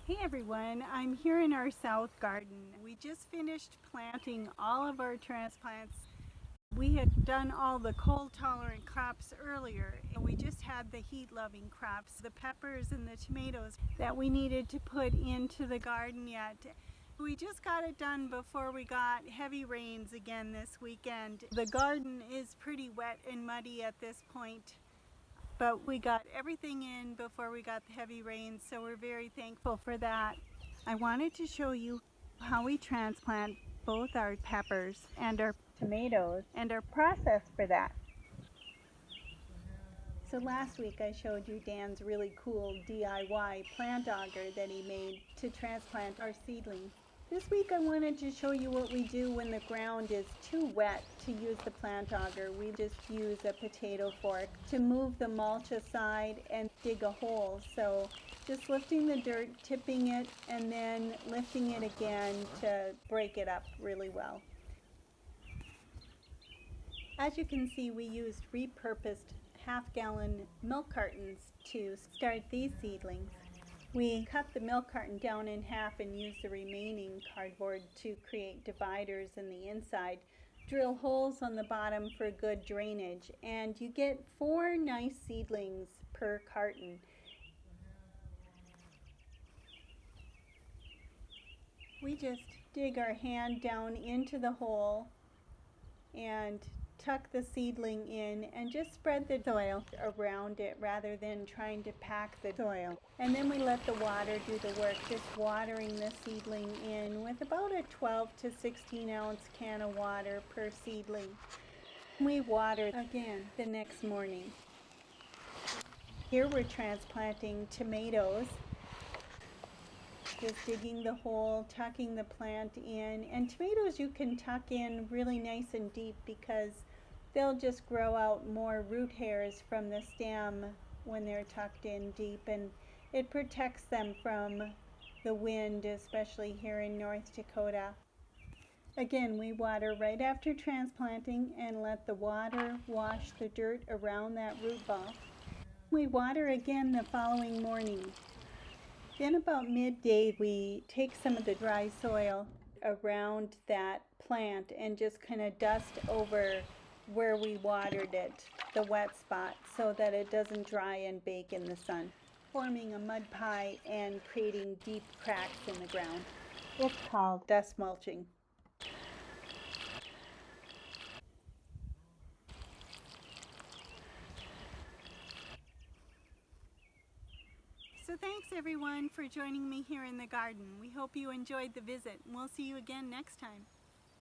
Hey everyone, I'm here in our south garden. We just finished planting all of our transplants. We had done all the cold tolerant crops earlier, and we just had the heat loving crops, the peppers and the tomatoes that we needed to put into the garden yet. We just got it done before we got heavy rains again this weekend. The garden is pretty wet and muddy at this point, but we got everything in before we got the heavy rains, so we're very thankful for that. I wanted to show you how we transplant both our peppers and our tomatoes and our process for that. So last week I showed you Dan's really cool DIY plant auger that he made to transplant our seedlings. This week I wanted to show you what we do when the ground is too wet to use the plant auger. We just use a potato fork to move the mulch aside and dig a hole. So just lifting the dirt, tipping it, and then lifting it again to break it up really well. As you can see, we used repurposed half-gallon milk cartons to start these seedlings. We cut the milk carton down in half and used the remaining cardboard to create dividers in the inside. Drill holes on the bottom for good drainage, and you get 4 nice seedlings per carton. We just dig our hand down into the hole and tuck the seedling in and just spread the soil around it rather than trying to pack the soil. And then we let the water do the work, just watering the seedling in with about a 12 to 16 ounce can of water per seedling. We water again the next morning. Here we're transplanting tomatoes. Just digging the hole, tucking the plant in. And tomatoes you can tuck in really nice and deep because they'll just grow out more root hairs from the stem when they're tucked in deep, and it protects them from the wind, especially here in North Dakota. Again, we water right after transplanting and let the water wash the dirt around that root ball. We water again the following morning. Then about midday, we take some of the dry soil around that plant and just kind of dust over where we watered it, the wet spot, so that it doesn't dry and bake in the sun, forming a mud pie and creating deep cracks in the ground. It's called dust mulching. So thanks everyone for joining me here in the garden. We hope you enjoyed the visit, and we'll see you again next time.